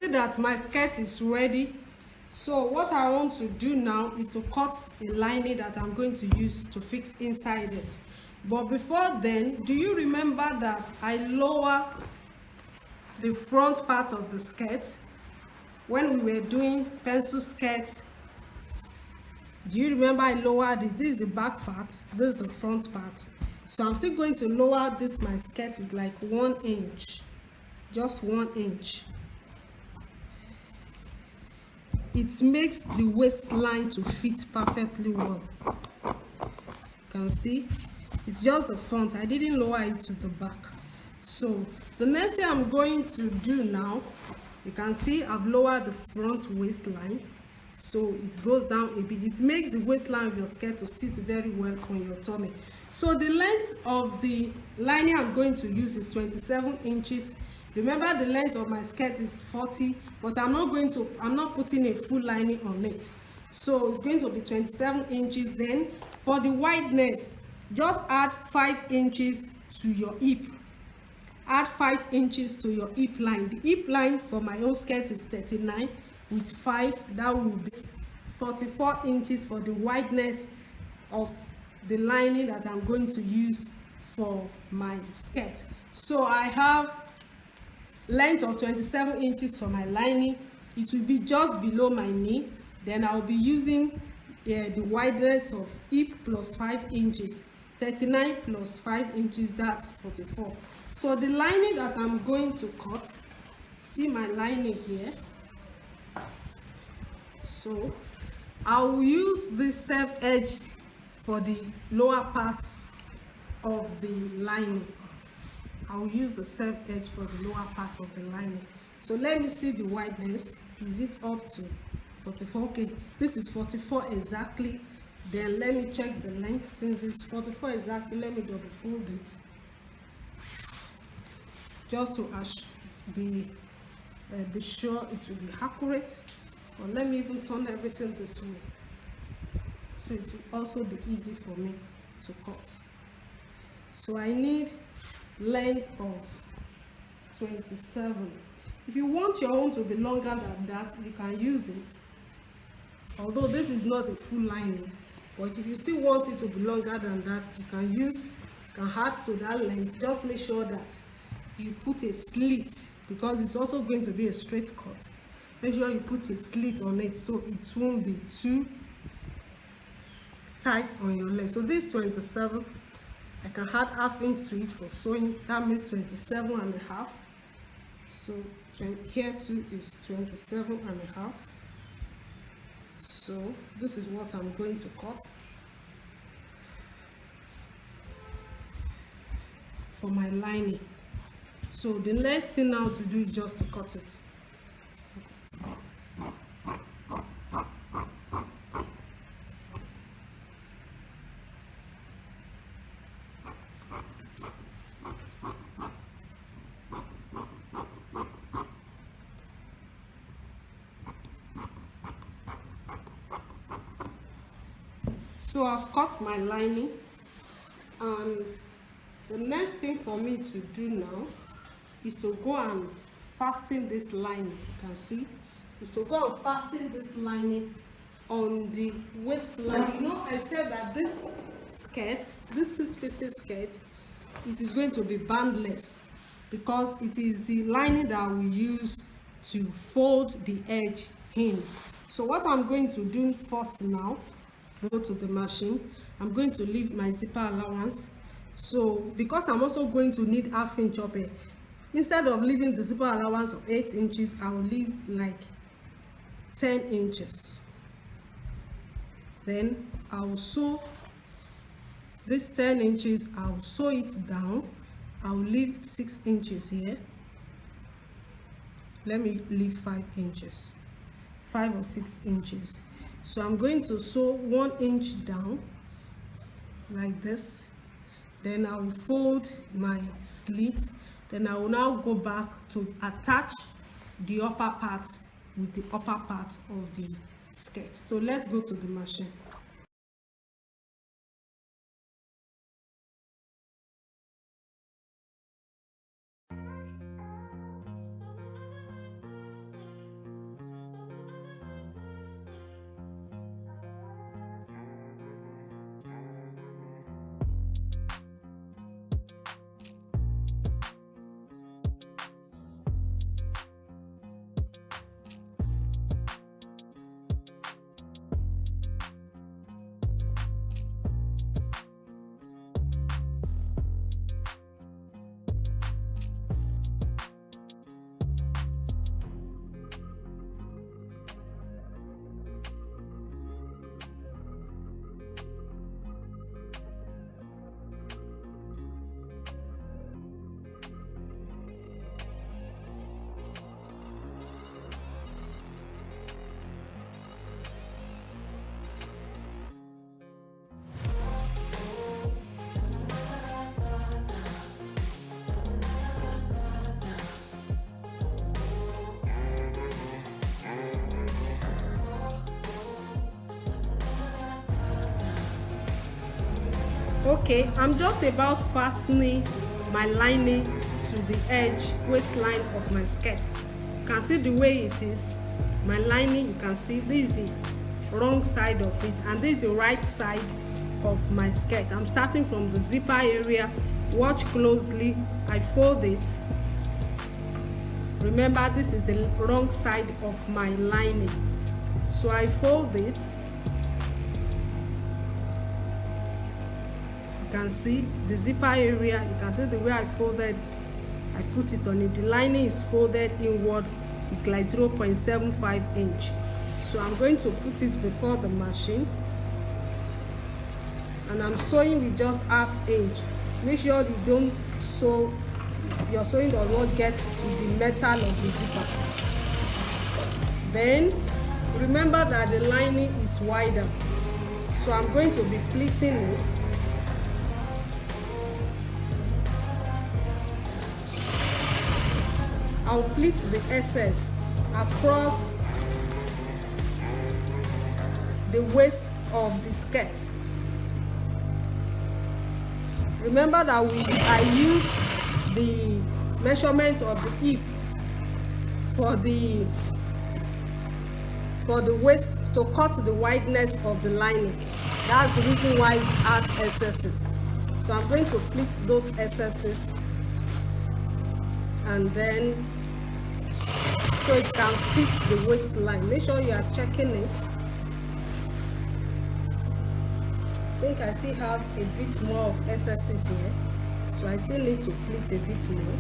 that my skirt is ready. So what I want to do now is to cut a lining that I'm going to use to fix inside it. But before then, do you remember that I lower the front part of the skirt when we were doing pencil skirts? Do you remember I lowered it? This is the back part, this is the front part. So I'm still going to lower this my skirt with like 1 inch, just 1 inch. It makes the waistline to fit perfectly well. You can see it's just the front, I didn't lower it to the back. So the next thing I'm going to do now, you can see I've lowered the front waistline, so it goes down a bit. It makes the waistline of your skirt to sit very well on your tummy. So the length of the lining I'm going to use is 27 inches. Remember, the length of my skirt is 40, but I'm not putting a full lining on it. So it's going to be 27 inches. Then for the wideness, just add 5 inches to your hip. Add 5 inches to your hip line. The hip line for my own skirt is 39 with 5, that will be 44 inches for the wideness of the lining that I'm going to use for my skirt. So I have length of 27 inches for my lining. It will be just below my knee. Then I'll be using the wideness of hip plus 5 inches. 39 plus 5 inches, that's 44. So the lining that I'm going to cut, see my lining here. So I will use this self edge for the lower part of the lining. I will use the self edge for the lower part of the lining. So let me see the wideness. Is it up to 44? Okay, this is 44 exactly. Then let me check the length. Since it's 44 exactly, let me double fold it just to be sure it will be accurate. But let me even turn everything this way, so it will also be easy for me to cut. So I need length of 27. If you want your own to be longer than that, you can use it, although this is not a full lining. But if you still want it to be longer than that, you can add to that length. Just make sure that you put a slit, because it's also going to be a straight cut. Make sure you put a slit on it so it won't be too tight on your leg. So this 27, I can add ½ inch to it for sewing. That means 27 and a half. So here too is 27 and a half. So this is what I'm going to cut for my lining. So the next thing now to do is just to cut it. So I've cut my lining, and the next thing for me to do now is to go and fasten this lining. You can see, is to go and fasten this lining on the waistline. You know, I said that this skirt, this 6-piece skirt, it is going to be bandless because it is the lining that we use to fold the edge in. So what I'm going to do first now, go to the machine, I'm going to leave my zipper allowance. So because I'm also going to need ½ inch up here, instead of leaving the zipper allowance of 8 inches, I'll leave like 10 inches. Then I'll sew this 10 inches, I'll sew it down. I'll leave 6 inches here. Let me leave 5 inches, 5 or 6 inches. So I'm going to sew 1 inch down like this. Then I will fold my slit. Then I will now go back to attach the upper part with the upper part of the skirt. So let's go to the machine. Okay, I'm just about fastening my lining to the edge waistline of my skirt. You can see the way it is. My lining, you can see this is the wrong side of it and this is the right side of my skirt. I'm starting from the zipper area. Watch closely. I fold it. Remember, this is the wrong side of my lining. So I fold it. You can see the zipper area. You can see the way I folded. I put it on it. The lining is folded inward with like 0.75 inch. So I'm going to put it before the machine, and I'm sewing with just ½ inch. Make sure you don't sew, your sewing does not get to the metal of the zipper. Then remember that the lining is wider, so I'm going to be pleating it. I'll pleat the excess across the waist of the skirt. Remember that I used the measurement of the hip for the waist to cut the wideness of the lining. That's the reason why it has excesses. So I'm going to pleat those excesses, and then so it can fit the waistline. Make sure you are checking it. I think I still have a bit more of excesses here, so I still need to pleat a bit more.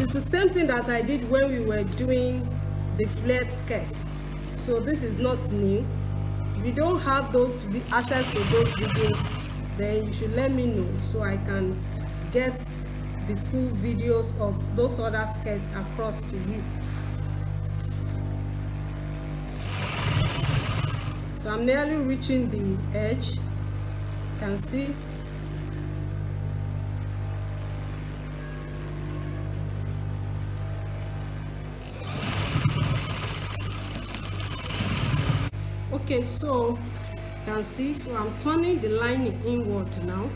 It's the same thing that I did when we were doing the flared skirt, so this is not new. If you don't have those access to those videos, then you should let me know so I can get the full videos of those other skirts across to you. So I'm nearly reaching the edge. You can see. Okay, so you can see, so I'm turning the lining inward now.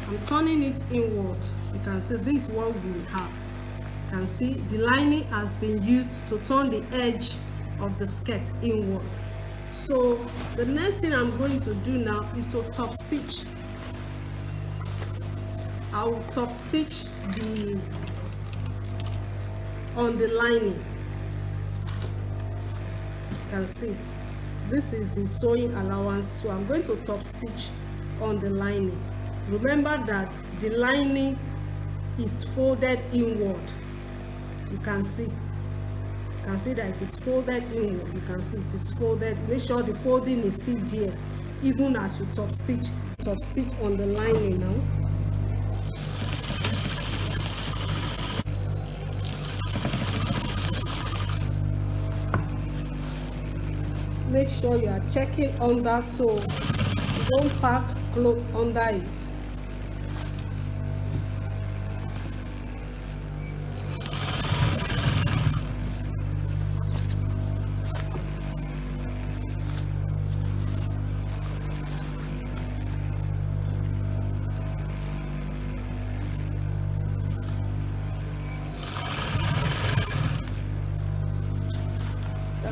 I'm turning it inward. You can see this is what we have. You can see the lining has been used to turn the edge of the skirt inward. So the next thing I'm going to do now is to top stitch. I will top stitch on the lining. You can see this is the sewing allowance, so I'm going to top stitch on the lining. Remember that the lining is folded inward. You can see that it is folded inward. You can see it is folded. Make sure the folding is still there even as you top stitch on the lining now. Make sure you are checking under so you don't pack cloth under it.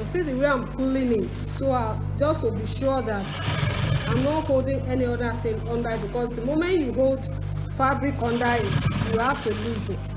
See the way I'm pulling it, so just to be sure that I'm not holding any other thing under it, because the moment you hold fabric under it, you have to lose it.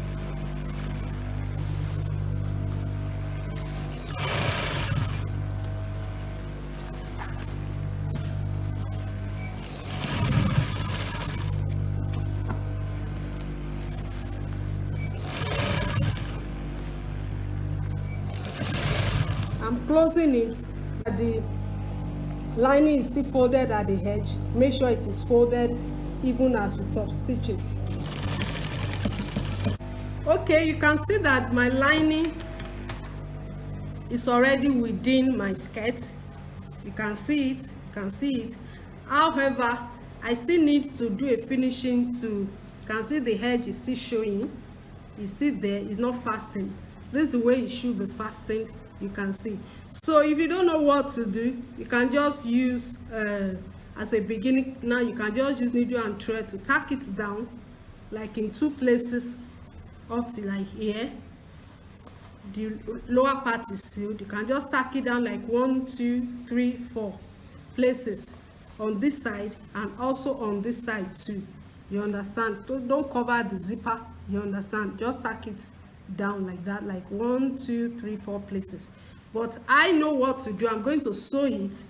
I'm closing it. The lining is still folded at the edge. Make sure it is folded even as you top stitch it. Okay, you can see that my lining is already within my skirt. You can see it. However, I still need to do a finishing to, you can see the edge is still showing. It's still there, it's not fastened. This is the way it should be fastened. you can see. So if you don't know what to do, you can just use as a beginning now, you can just use needle and thread to tack it down like in 2 places up to like here. The lower part is sealed. You can just tack it down like 1, 2, 3, 4 places on this side and also on this side too. You understand? Don't cover the zipper. You understand? Just tack it down like that, like 1, 2, 3, 4 places. But I know what to do. I'm going to sew it.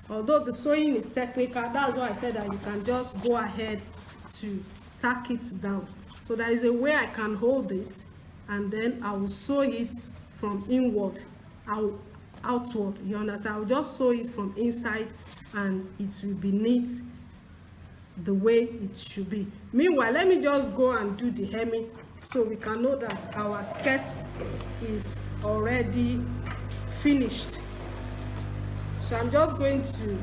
Although the sewing is technical, that's why I said that you can just go ahead to tack it down. So there is a way I can hold it, and then I will sew it from inward outward. You understand? I will just sew it from inside and it will be neat the way it should be. Meanwhile, let me just go and do the hemming so we can know that our skirt is already finished. So I'm just going to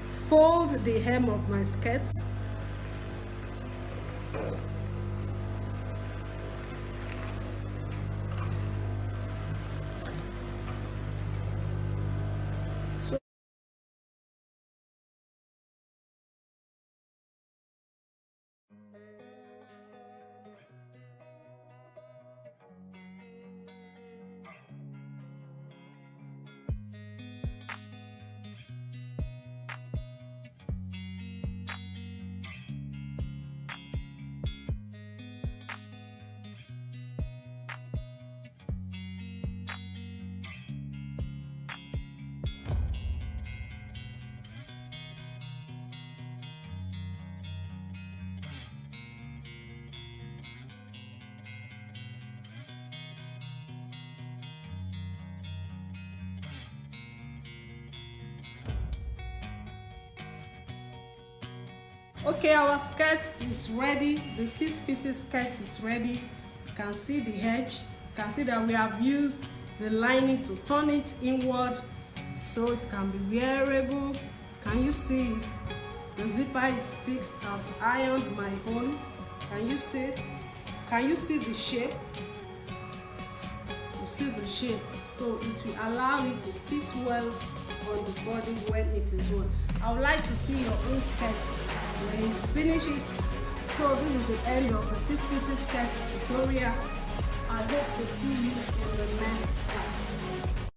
fold the hem of my skirt. Okay, our skirt is ready. The 6-piece skirt is ready. You can see the edge. You can see that we have used the lining to turn it inward so it can be wearable. Can you see it? The zipper is fixed. I've ironed my own. Can you see it? Can you see the shape? You see the shape, so it will allow it to sit well on the body when it is worn. I would like to see your own skirt when you finish it. So this is the end of the 6-piece skirt tutorial. I hope to see you in the next class.